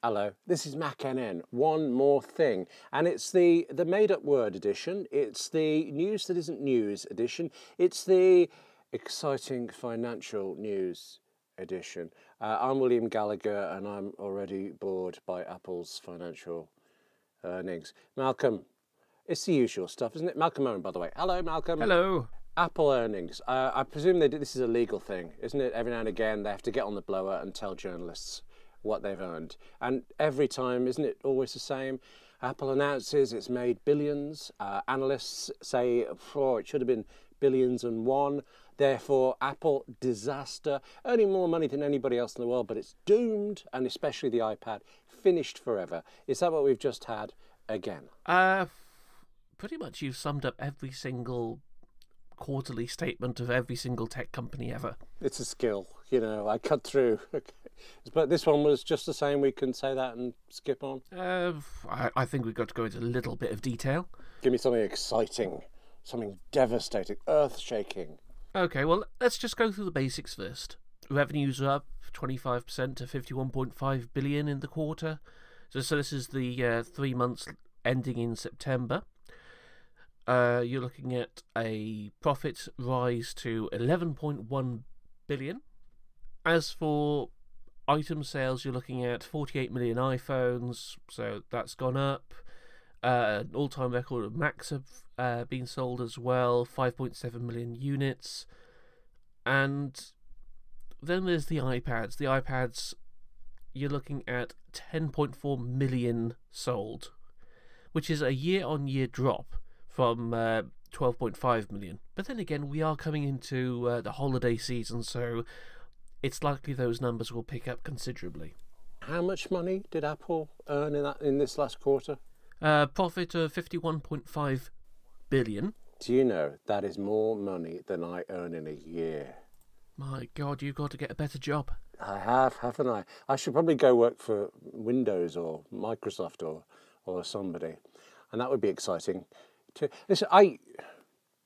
Hello, this is MacNN. One more thing, and it's the made-up word edition. It's the news that isn't news edition. It's the exciting financial news edition. I'm William Gallagher, and I'm already bored by Apple's financial earnings. Malcolm, it's the usual stuff, isn't it? Malcolm Owen, by the way. Hello, Malcolm. Hello. Apple earnings. I presume this is a legal thing, isn't it? Every now and again, they have to get on the blower and tell journalists what they've earned. And every time, isn't it always the same? Apple announces it's made billions. Analysts say, it should have been billions and one. Therefore, Apple disaster, earning more money than anybody else in the world, but it's doomed, and especially the iPad, finished forever. Is that what we've just had again? Pretty much you've summed up every single quarterly statement of every single tech company ever. It's a skill, I cut through. But this one was just the same. We can say that and skip on. I think we've got to go into a little bit of detail. Give me something exciting, something devastating, earth-shaking. Okay, well, let's just go through the basics first. Revenues are up 25% to 51.5 billion in the quarter. So this is the 3 months ending in September. You're looking at a profit rise to 11.1 billion. As for item sales, you're looking at 48 million iPhones, so that's gone up. An all-time record of Macs have been sold as well, 5.7 million units. And then there's the iPads. The iPads, you're looking at 10.4 million sold, which is a year-on-year drop from 12.5 million. But then again, we are coming into the holiday season, so it's likely those numbers will pick up considerably. How much money did Apple earn in this last quarter? Profit of 51.5 billion. Do you know that is more money than I earn in a year? My God, you've got to get a better job. I have, haven't I? I should probably go work for Windows or Microsoft or somebody, and that would be exciting. Listen,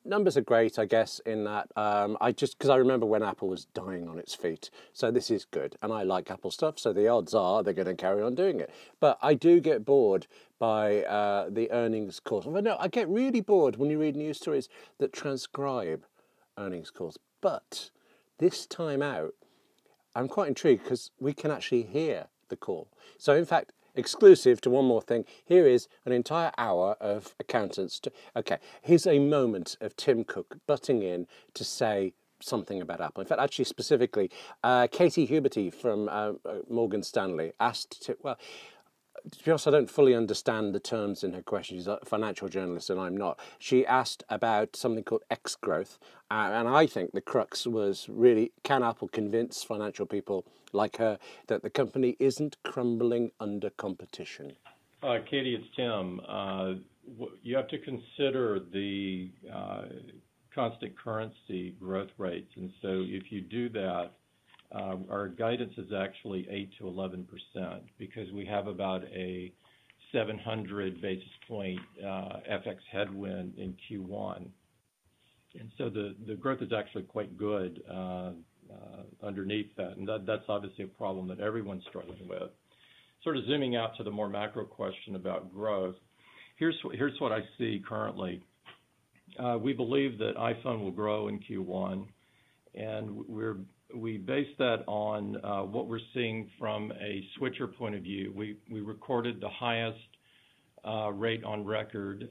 numbers are great, I guess, in that because I remember when Apple was dying on its feet. So this is good, and I like Apple stuff, so the odds are they're going to carry on doing it. But I do get bored by the earnings calls. No, I get really bored when you read news stories that transcribe earnings calls. But this time out, I'm quite intrigued because we can actually hear the call. So in fact, exclusive to one more thing, here is an entire hour of accountants. Here's a moment of Tim Cook butting in to say something about Apple. In fact, actually specifically, Katie Huberty from Morgan Stanley asked to be honest, I don't fully understand the terms in her question. She's a financial journalist and I'm not. She asked about something called X-growth. And I think the crux was really, can Apple convince financial people like her that the company isn't crumbling under competition? Katie, it's Tim. You have to consider the constant currency growth rates. And so if you do that, our guidance is actually 8 to 11% because we have about a 700 basis point FX headwind in Q1. And so the growth is actually quite good underneath that. And that's obviously a problem that everyone's struggling with. Sort of zooming out to the more macro question about growth, here's what I see currently. We believe that iPhone will grow in Q1, and we base that on what we're seeing from a switcher point of view. We recorded the highest rate on record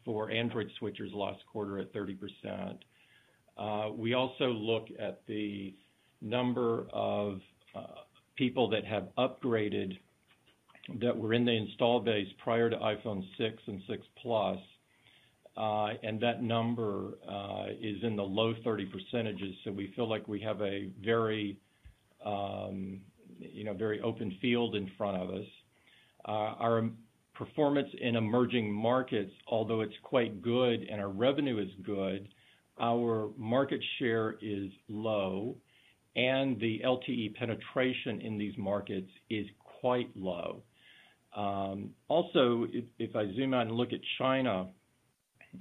for Android switchers last quarter at 30%. We also look at the number of people that have upgraded that were in the install base prior to iPhone 6 and 6 Plus. And that number is in the low 30%. So we feel like we have a very, very open field in front of us. Our performance in emerging markets, although it's quite good and our revenue is good, our market share is low, and the LTE penetration in these markets is quite low. Also, if I zoom out and look at China,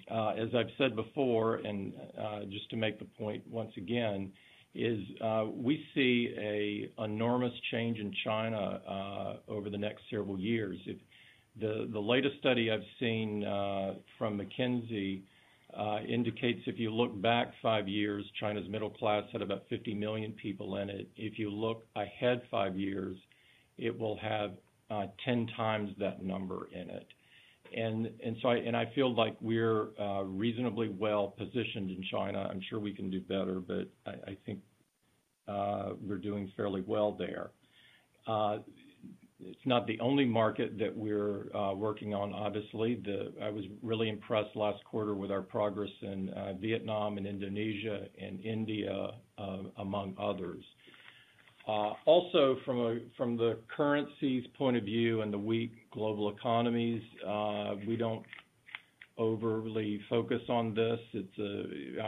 as I've said before, and just to make the point once again, is we see a enormous change in China over the next several years. The latest study I've seen from McKinsey indicates if you look back 5 years, China's middle class had about 50 million people in it. If you look ahead 5 years, it will have 10 times that number in it. And so I feel like we're reasonably well positioned in China. I'm sure we can do better, but I think we're doing fairly well there. It's not the only market that we're working on, obviously. I was really impressed last quarter with our progress in Vietnam and Indonesia and India, among others. Also, from the currency's point of view and the weak global economies, we don't overly focus on this.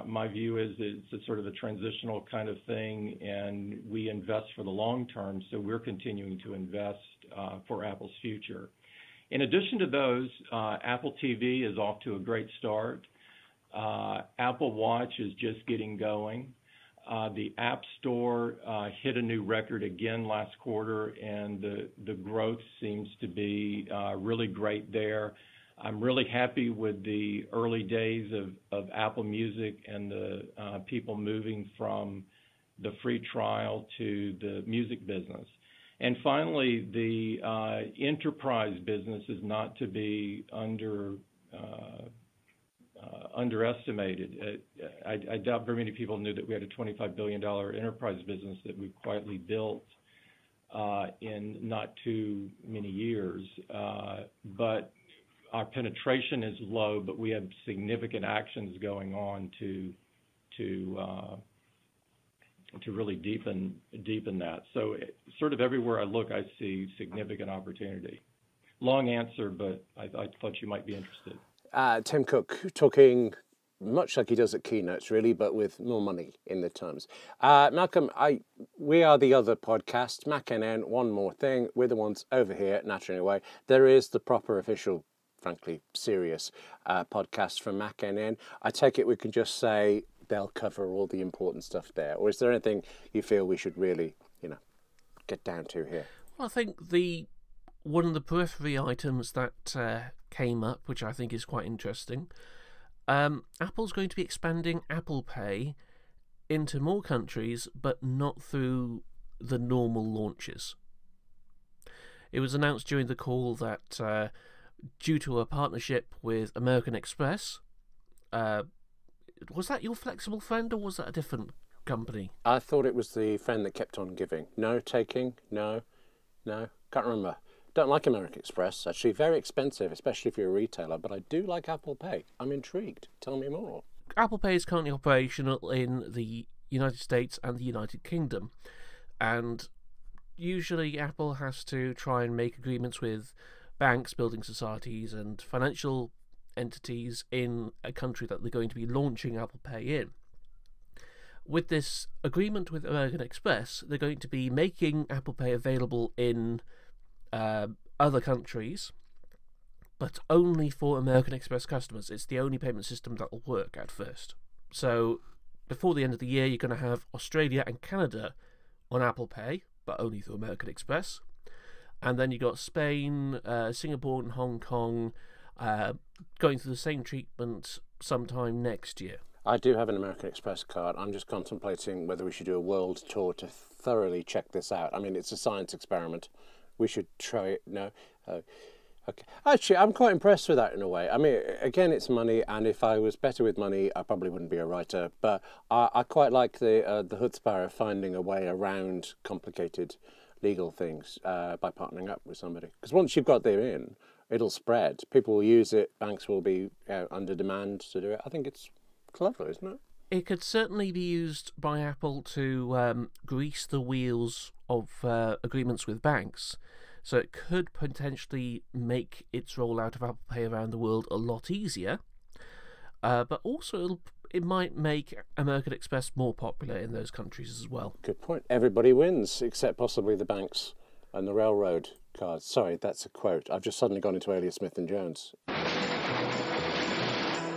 My view is it's a sort of a transitional kind of thing, and we invest for the long term, so we're continuing to invest for Apple's future. In addition to those, Apple TV is off to a great start. Apple Watch is just getting going. The App Store hit a new record again last quarter, and the growth seems to be really great there. I'm really happy with the early days of Apple Music and the people moving from the free trial to the music business. And finally, the enterprise business is not to be underestimated. I doubt very many people knew that we had a $25 billion enterprise business that we quietly built in not too many years. But our penetration is low, but we have significant actions going on to really deepen that. So sort of everywhere I look, I see significant opportunity. Long answer, but I thought you might be interested. Tim Cook talking much like he does at keynotes, really, but with more money in the terms. Malcolm, we are the other podcast, MacNN. One more thing, we're the ones over here, naturally away. There is the proper official, frankly, serious podcast from MacNN. I take it we can just say they'll cover all the important stuff there, or is there anything you feel we should really, get down to here? Well, I think one of the periphery items that came up, which I think is quite interesting, Apple's going to be expanding Apple Pay into more countries, but not through the normal launches. It was announced during the call that due to a partnership with American Express, was that your flexible friend or was that a different company? I thought it was the friend that kept on giving. No taking, no, can't remember. Don't like American Express, actually very expensive, especially if you're a retailer, but I do like Apple Pay. I'm intrigued. Tell me more. Apple Pay is currently operational in the United States and the United Kingdom, and usually Apple has to try and make agreements with banks, building societies and financial entities in a country that they're going to be launching Apple Pay in. With this agreement with American Express, they're going to be making Apple Pay available in other countries, but only for American Express customers. It's the only payment system that will work at first. So before the end of the year, you're going to have Australia and Canada on Apple Pay, but only through American Express. And then you've got Spain, Singapore and Hong Kong going through the same treatment sometime next year. I do have an American Express card. I'm just contemplating whether we should do a world tour to thoroughly check this out. I mean, it's a science experiment. We should try it. No? Okay. Actually, I'm quite impressed with that in a way. I mean, again, it's money, and if I was better with money, I probably wouldn't be a writer. But I quite like the chutzpah of finding a way around complicated legal things by partnering up with somebody. Because once you've got there in, it'll spread. People will use it. Banks will be under demand to do it. I think it's clever, isn't it? It could certainly be used by Apple to grease the wheels of agreements with banks. So it could potentially make its rollout of Apple Pay around the world a lot easier. But also it might make American Express more popular in those countries as well. Good point. Everybody wins, except possibly the banks and the railroad cards. Sorry, that's a quote. I've just suddenly gone into Alias Smith and Jones.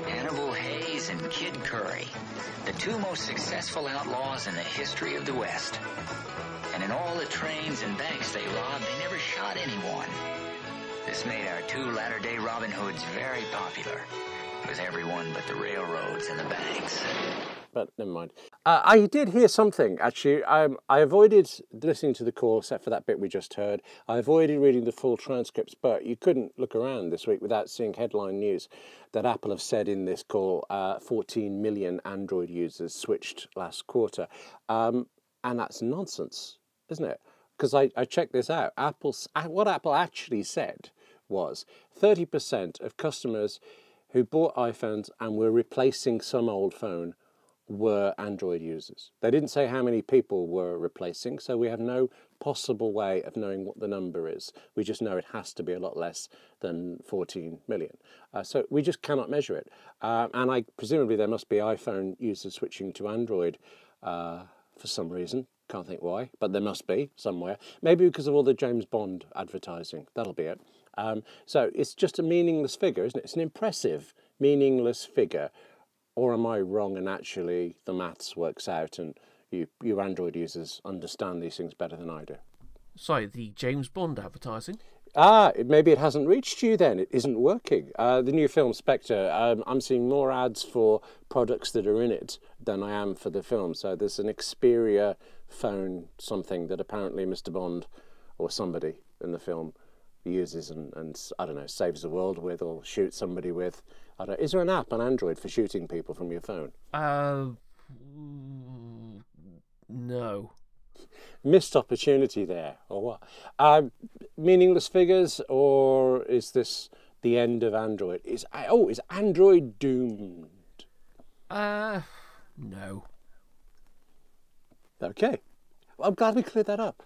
Hannibal Hayes Mays and Kid Curry, the two most successful outlaws in the history of the West. And in all the trains and banks they robbed, they never shot anyone. This made our two latter-day Robin Hoods very popular with everyone but the railroads and the banks. But never mind. I did hear something, actually. I avoided listening to the call, except for that bit we just heard. I avoided reading the full transcripts, but you couldn't look around this week without seeing headline news that Apple have said in this call 14 million Android users switched last quarter. And that's nonsense, isn't it? Because I checked this out. What Apple actually said was 30% of customers who bought iPhones and were replacing some old phone were Android users. They didn't say how many people were replacing, so we have no possible way of knowing what the number is. We just know it has to be a lot less than 14 million. So we just cannot measure it. And presumably there must be iPhone users switching to Android for some reason. Can't think why, but there must be somewhere. Maybe because of all the James Bond advertising. That'll be it. So it's just a meaningless figure, isn't it? It's an impressive, meaningless figure. Or am I wrong and actually the maths works out and you Android users understand these things better than I do? Sorry, the James Bond advertising? Maybe it hasn't reached you then. It isn't working. The new film Spectre, I'm seeing more ads for products that are in it than I am for the film. So there's an Xperia phone something that apparently Mr. Bond or somebody in the film uses and I don't know, saves the world with or shoots somebody with. Is there an app on Android for shooting people from your phone? No. Missed opportunity there, or what? Meaningless figures, or is this the end of Android? Is Android doomed? No. Okay. Well, I'm glad we cleared that up.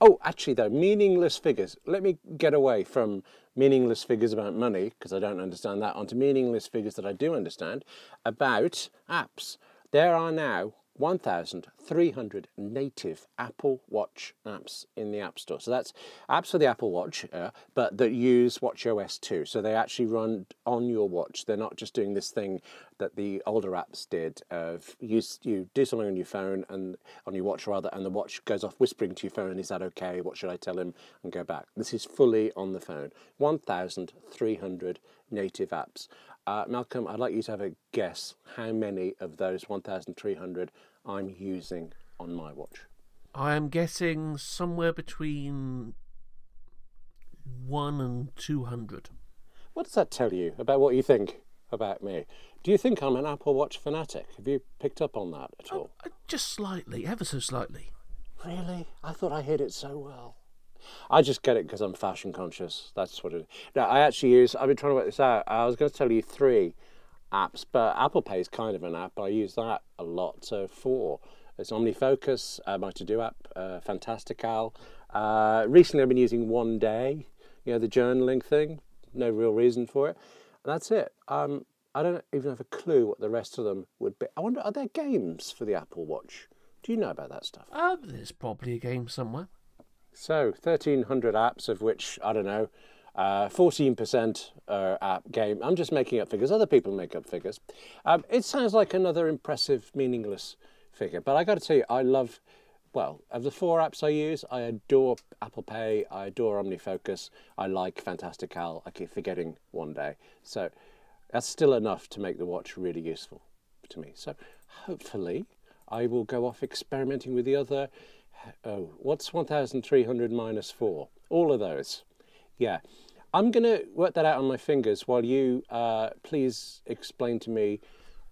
Oh, actually, though, meaningless figures. Let me get away from meaningless figures about money, because I don't understand that, onto meaningless figures that I do understand, about apps. There are now 1,300 native Apple Watch apps in the App Store. So that's apps for the Apple Watch, but that use watchOS 2. So they actually run on your watch. They're not just doing this thing that the older apps did of you do something on your phone and on your watch rather, and the watch goes off whispering to your phone, is that okay? What should I tell him? And go back. This is fully on the phone. 1,300 native apps. Malcolm, I'd like you to have a guess how many of those 1,300 I'm using on my watch. I am guessing somewhere between 1 and 200. What does that tell you about what you think about me? Do you think I'm an Apple Watch fanatic? Have you picked up on that at all? Just slightly, ever so slightly. Really? I thought I hid it so well. I just get it because I'm fashion conscious. That's what it is. Now, I've been trying to work this out. I was going to tell you 3 apps, but Apple Pay is kind of an app. I use that a lot. So 4. It's OmniFocus, my to-do app, Fantastical. Recently I've been using One Day, the journaling thing. No real reason for it. And that's it. I don't even have a clue what the rest of them would be. I wonder, are there games for the Apple Watch? Do you know about that stuff? There's probably a game somewhere. So 1,300 apps, of which, I don't know, 14% are app game. I'm just making up figures. Other people make up figures. It sounds like another impressive, meaningless figure. But I got to tell you, of the 4 apps I use, I adore Apple Pay, I adore OmniFocus, I like Fantastical, I keep forgetting One Day. So that's still enough to make the watch really useful to me. So hopefully I will go off experimenting with the other. Oh, what's 1,300 minus 4? All of those. Yeah. I'm going to work that out on my fingers while you please explain to me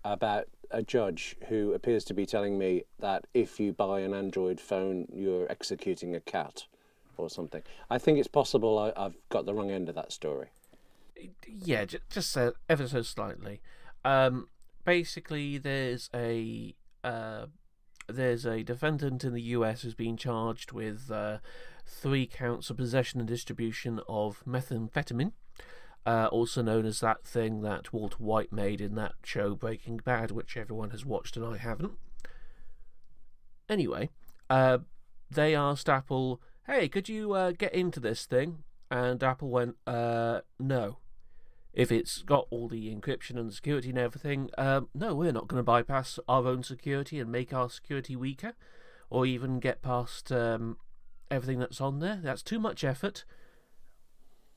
about a judge who appears to be telling me that if you buy an Android phone, you're executing a cat or something. I think it's possible I've got the wrong end of that story. Yeah, just ever so slightly. Basically, there's a defendant in the US who's been charged with 3 counts of possession and distribution of methamphetamine, also known as that thing that Walter White made in that show Breaking Bad, which everyone has watched and I haven't. Anyway, they asked Apple, hey, could you get into this thing? And Apple went, no. if it's got all the encryption and security and everything, no, we're not going to bypass our own security and make our security weaker, or even get past everything that's on there. That's too much effort.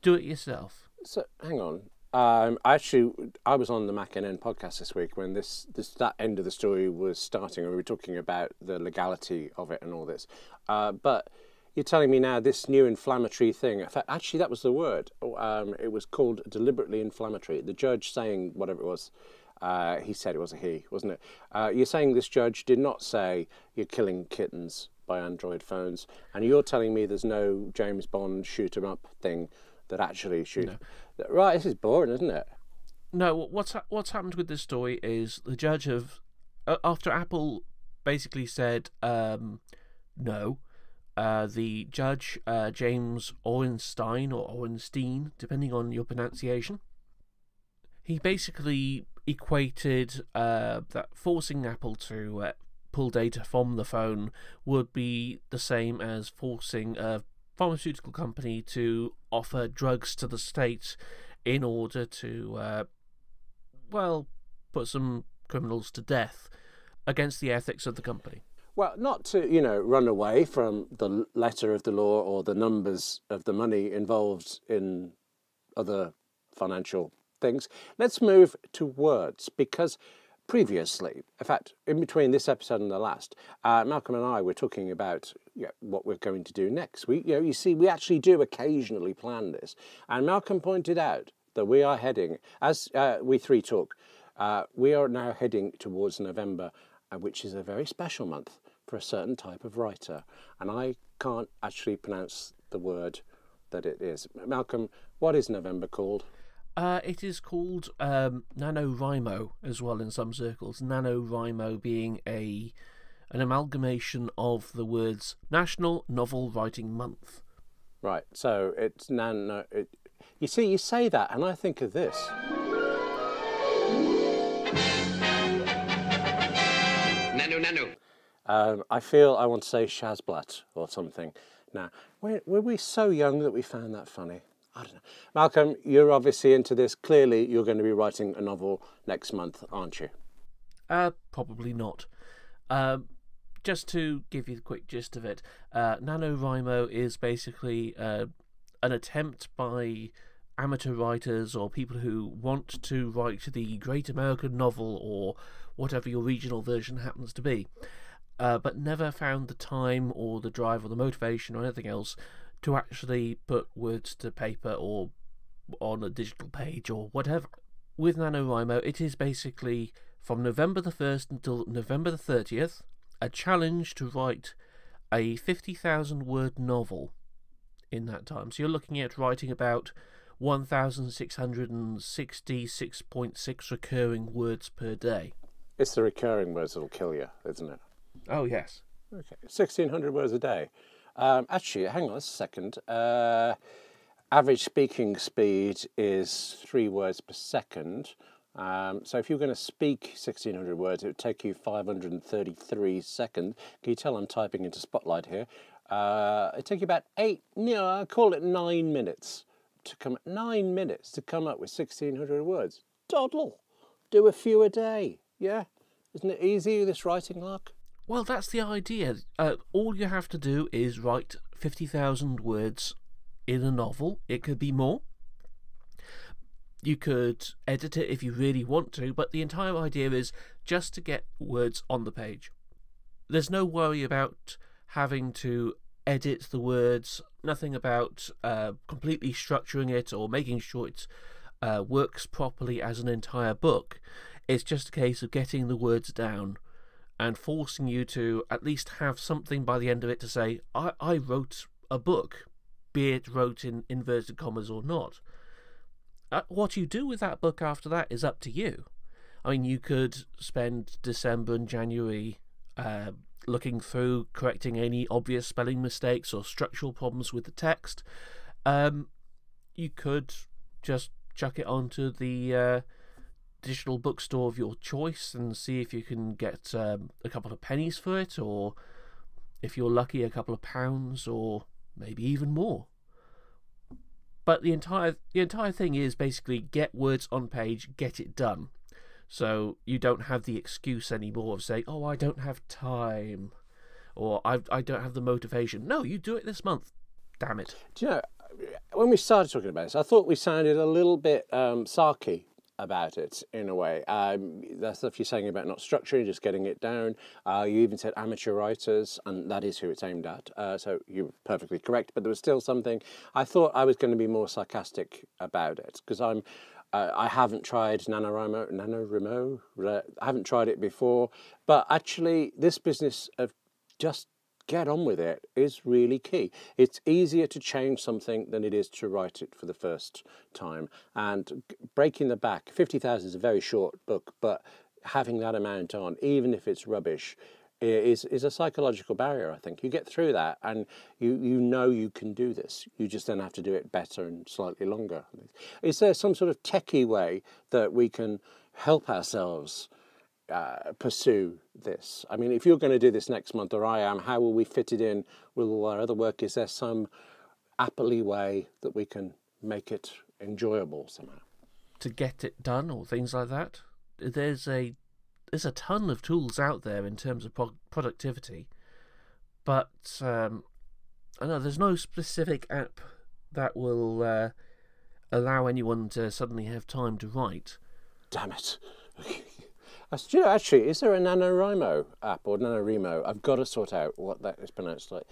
Do it yourself. So hang on. Actually, I was on the MacNN podcast this week when that end of the story was starting, and we were talking about the legality of it and all this. But you're telling me now this new inflammatory thing. In fact, actually, that was the word. It was called deliberately inflammatory. The judge saying whatever it was. He said it was a he, wasn't it? You're saying this judge did not say you're killing kittens by Android phones, and you're telling me there's no James Bond shoot 'em up thing that actually shoots. No. Right, this is boring, isn't it? No, what's happened with this story is the judge after Apple basically said no, the judge, James Orenstein or Orenstein, depending on your pronunciation, he basically equated that forcing Apple to pull data from the phone would be the same as forcing a pharmaceutical company to offer drugs to the state in order to, put some criminals to death against the ethics of the company. Well, not to, run away from the letter of the law or the numbers of the money involved in other financial things. Let's move to words, because previously, in fact, in between this episode and the last, Malcolm and I were talking about what we're going to do next. You see, we actually do occasionally plan this. And Malcolm pointed out that we are heading, as we three talk, we are now heading towards November, which is a very special month for a certain type of writer. And I can't actually pronounce the word that it is. Malcolm, what is November called? It is called NaNoWriMo as well in some circles. NaNoWriMo being an amalgamation of the words National Novel Writing Month. Right, so it's nano... you see, you say that and I think of this. Nano. I feel I want to say Shazblat or something. Now, were we so young that we found that funny? I don't know. Malcolm, you're obviously into this. Clearly, you're going to be writing a novel next month, aren't you? Probably not. Just to give you the quick gist of it, NaNoWriMo is basically an attempt by amateur writers or people who want to write the great American novel or whatever your regional version happens to be, but never found the time or the drive or the motivation or anything else to actually put words to paper or on a digital page or whatever. With NaNoWriMo, it is basically from November the 1st until November the 30th, a challenge to write a 50,000 word novel in that time. So you're looking at writing about 1,666.6 recurring words per day. It's the recurring words that'll kill you, isn't it? Oh, yes. Okay, 1,600 words a day. Actually, hang on a second. Average speaking speed is 3 words per second. So if you're going to speak 1,600 words, it would take you 533 seconds. Can you tell I'm typing into Spotlight here? It'd take you about 9 minutes to come. 9 minutes to come up with 1,600 words. Doddle. Do a few a day. Yeah, isn't it easy, this writing luck? Well, that's the idea. All you have to do is write 50,000 words in a novel. It could be more. You could edit it if you really want to, but the entire idea is just to get words on the page. There's no worry about having to edit the words, nothing about completely structuring it or making sure it works properly as an entire book. It's just a case of getting the words down and forcing you to at least have something by the end of it to say, I wrote a book, be it wrote in inverted commas or not. What you do with that book after that is up to you. I mean, you could spend December and January looking through, correcting any obvious spelling mistakes or structural problems with the text. You could just chuck it onto the digital bookstore of your choice and see if you can get a couple of pennies for it, or if you're lucky, a couple of pounds, or maybe even more. But the entire thing is basically get words on page, get it done. So you don't have the excuse anymore of saying, "Oh, I don't have time," or "I don't have the motivation." No, you do it this month. Damn it! Do you know, when we started talking about this, I thought we sounded a little bit sarky about it in a way. That stuff you're saying about not structuring, just getting it down. You even said amateur writers, and that is who it's aimed at. So you're perfectly correct. But there was still something. I thought I was going to be more sarcastic about it because I haven't tried NaNoWriMo. I haven't tried it before. But actually, this business of just get on with it is really key. It's easier to change something than it is to write it for the first time. And breaking the back, 50,000 is a very short book, but having that amount on, even if it's rubbish, is a psychological barrier, I think. You get through that and you know you can do this. You just then have to do it better and slightly longer. Is there some sort of techie way that we can help ourselves pursue this? I mean, if you're going to do this next month, or I am, how will we fit it in with all our other work? Is there some Apple-y way that we can make it enjoyable somehow? To get it done or things like that? There's a ton of tools out there in terms of productivity, but I know there's no specific app that will allow anyone to suddenly have time to write. Damn it. Do you know, actually, is there a NaNoWriMo app or NaNoWriMo? I've got to sort out what that is pronounced like.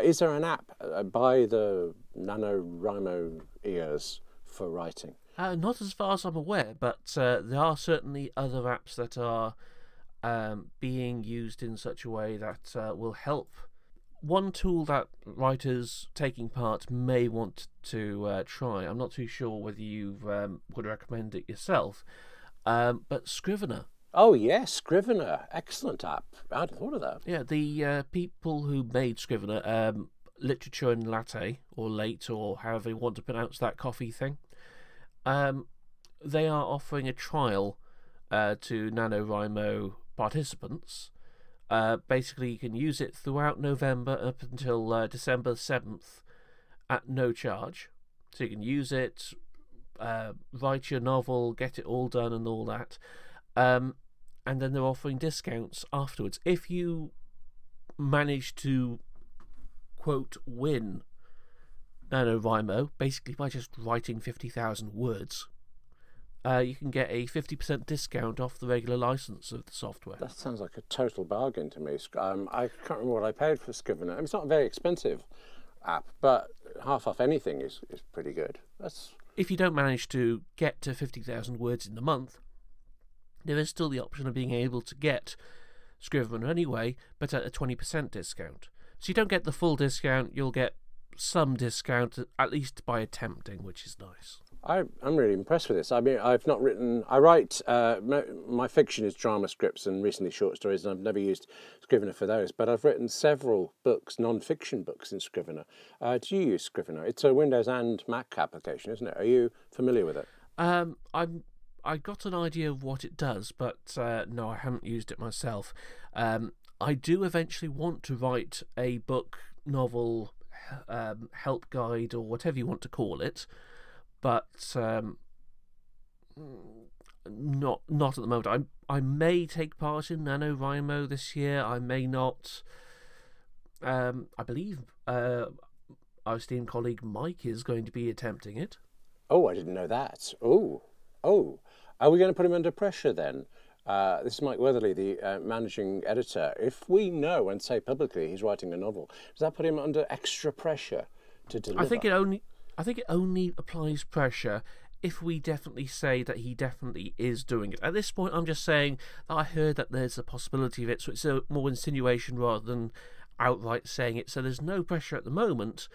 Is there an app by the NaNoWriMo ears for writing? Not as far as I'm aware, but there are certainly other apps that are being used in such a way that will help. One tool that writers taking part may want to try, I'm not too sure whether you would recommend it yourself, but Scrivener. Oh yes, Scrivener, excellent app. I hadn't thought of that. Yeah, the people who made Scrivener, Literature and Latte, or Late, or however you want to pronounce that coffee thing, they are offering a trial to NaNoWriMo participants. Basically, you can use it throughout November up until December 7th at no charge. So you can use it, write your novel, get it all done and all that. And then they're offering discounts afterwards. If you manage to, quote, win NaNoWriMo, basically by just writing 50,000 words, you can get a 50% discount off the regular license of the software. That sounds like a total bargain to me. I can't remember what I paid for Scrivener. I mean, it's not a very expensive app, but half off anything is pretty good. If you don't manage to get to 50,000 words in the month, there is still the option of being able to get Scrivener anyway, but at a 20% discount. So you don't get the full discount, you'll get some discount, at least by attempting, which is nice. I'm really impressed with this. I mean, I've not written... I write... my fiction is drama scripts and recently short stories, and I've never used Scrivener for those, but I've written several books, non-fiction books in Scrivener. Do you use Scrivener? It's a Windows and Mac application, isn't it? Are you familiar with it? I got an idea of what it does, but no, I haven't used it myself. I do eventually want to write a book, novel, help guide, or whatever you want to call it, but not at the moment. I may take part in NaNoWriMo this year. I may not. I believe our esteemed colleague Mike is going to be attempting it. Oh, I didn't know that. Oh. Are we going to put him under pressure then? This is Mike Weatherly, the managing editor. If we know and say publicly he's writing a novel, does that put him under extra pressure to deliver? I think it only applies pressure if we definitely say that he definitely is doing it. At this point, I'm just saying that I heard that there's a possibility of it, so it's a more insinuation rather than outright saying it. So there's no pressure at the moment,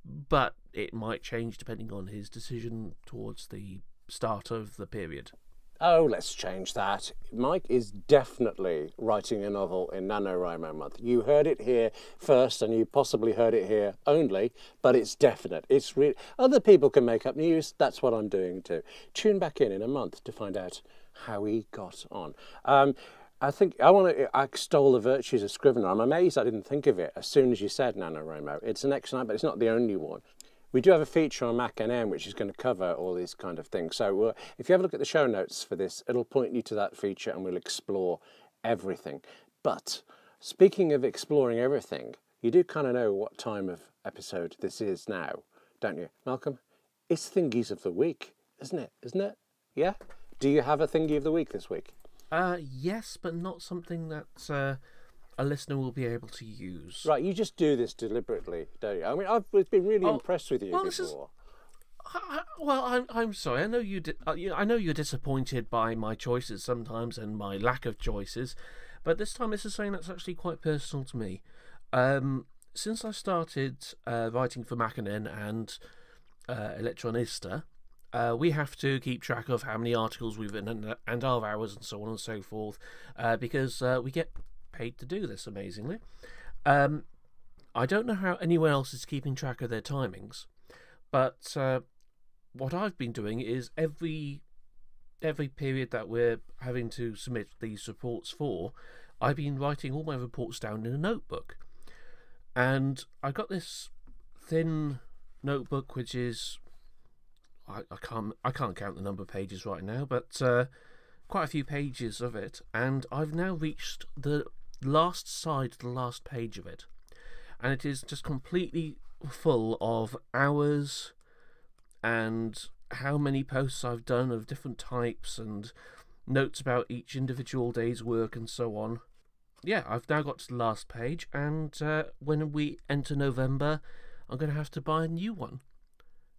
but it might change depending on his decision towards the start of the period. Oh, let's change that. Mike is definitely writing a novel in NaNoWriMo month. You heard it here first, and you possibly heard it here only, but it's definite. It's real. Other people can make up news. That's what I'm doing too. Tune back in a month to find out how he got on. I think I want to extol the virtues of Scrivener. I'm amazed I didn't think of it as soon as you said NaNoWriMo. It's an excellent, but it's not the only one. We do have a feature on Mac NN which is going to cover all these kind of things. So if you have a look at the show notes for this, it'll point you to that feature and we'll explore everything. But speaking of exploring everything, you do kind of know what time of episode this is now, don't you, Malcolm? It's Thingies of the Week, isn't it? Isn't it? Yeah? Do you have a Thingy of the Week this week? Yes, but not something that a listener will be able to use. Right, you just do this deliberately, don't you? I mean, I've been really impressed with you before. I'm sorry. I know I know you're disappointed by my choices sometimes and my lack of choices, but this time this is something that's actually quite personal to me. Since I started writing for Mackinnon and Electronista, we have to keep track of how many articles we've written and our hours and so on and so forth, because we get paid to do this, amazingly. I don't know how anyone else is keeping track of their timings, but what I've been doing is every period that we're having to submit these reports for, I've been writing all my reports down in a notebook. And I got this thin notebook which is, I can't count the number of pages right now, but quite a few pages of it, and I've now reached the last side, the last page of it, and it is just completely full of hours and how many posts I've done of different types and notes about each individual day's work and so on. Yeah, I've now got to the last page, and when we enter November, I'm going to have to buy a new one.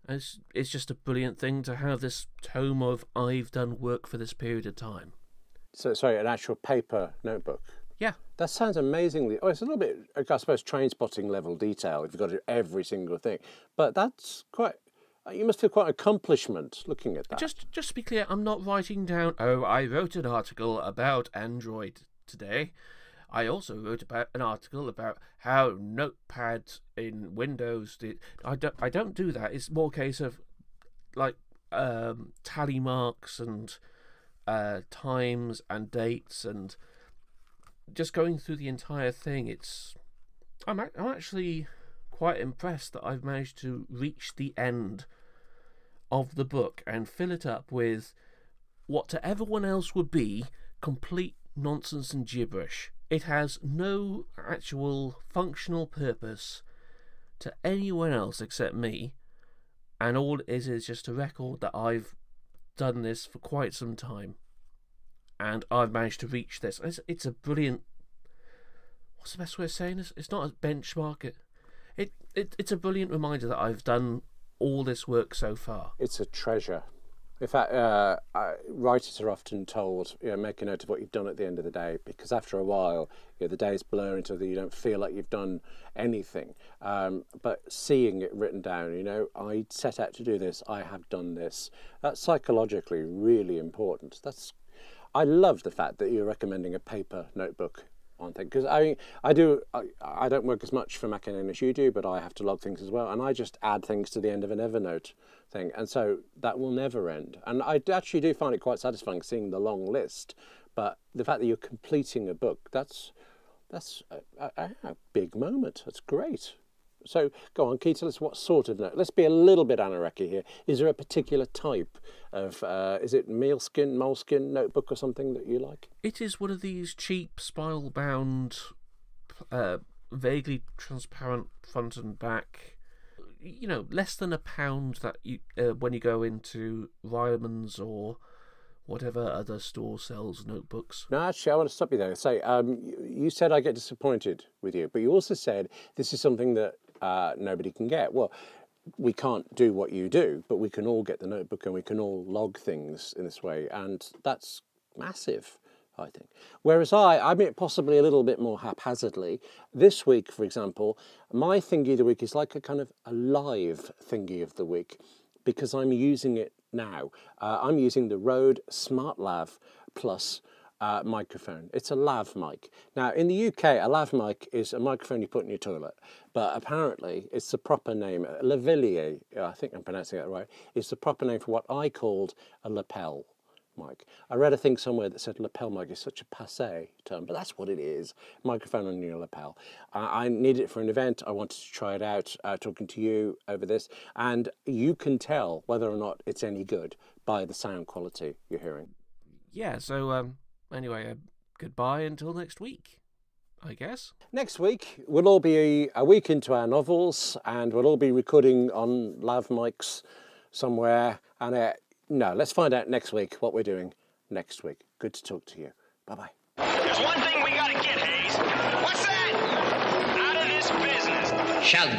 It's just a brilliant thing to have this tome of I've done work for this period of time. So, sorry, an actual paper notebook? Yeah. That sounds amazingly... Oh, it's a little bit, I suppose, train-spotting level detail if you've got to do every single thing. But that's quite... You must feel quite an accomplishment looking at that. Just to be clear, I'm not writing down, oh, I wrote an article about Android today. I also wrote about an article about how Notepad in Windows did. I don't do that. It's more a case of like tally marks and times and dates and just going through the entire thing. I'm actually quite impressed that I've managed to reach the end of the book and fill it up with what to everyone else would be complete nonsense and gibberish. It has no actual functional purpose to anyone else except me, and all it is just a record that I've done this for quite some time, and I've managed to reach this. It's a brilliant... What's the best way of saying this? It's not a benchmark. It's a brilliant reminder that I've done all this work so far. It's a treasure. In fact, writers are often told, make a note of what you've done at the end of the day, because after a while, the days blur until you don't feel like you've done anything. But seeing it written down, I set out to do this, I have done this. That's psychologically really important. I love the fact that you're recommending a paper notebook on thing, because I don't work as much for Mackinnon as you do, but I have to log things as well, and I just add things to the end of an Evernote thing, and so that will never end. And I actually do find it quite satisfying seeing the long list, but the fact that you're completing a book, that's a big moment. That's great. So go on, Keith, tell us what sort of note. Let's be a little bit anorecky here. Is there a particular type of, is it moleskin notebook or something that you like? It is one of these cheap spiral-bound, vaguely transparent front and back, less than £1 that you when you go into Ryman's or whatever other store sells notebooks. No, actually, I want to stop you there. Say, you said I get disappointed with you, but you also said this is something that nobody can get. Well, we can't do what you do, but we can all get the notebook and we can all log things in this way, and that's massive, I think. Whereas I mean, possibly a little bit more haphazardly. This week, for example, my Thingy of the Week is like a kind of a live Thingy of the Week, because I'm using it now. I'm using the Rode SmartLav Plus microphone. It's a lav mic. Now, in the UK, a lav mic is a microphone you put in your toilet, but apparently it's the proper name. Lavalier, I think I'm pronouncing that right, is the proper name for what I called a lapel. mic. I read a thing somewhere that said lapel mic is such a passé term, but that's what it is. Microphone on your lapel. I need it for an event. I wanted to try it out, talking to you over this, and you can tell whether or not it's any good by the sound quality you're hearing. Yeah, so anyway, goodbye until next week, I guess. Next week, we'll all be a week into our novels, and we'll all be recording on lav mics somewhere. And no, let's find out next week what we're doing next week. Good to talk to you. Bye-bye. There's one thing we gotta get, Hayes. What's that? Out of this business. Shalt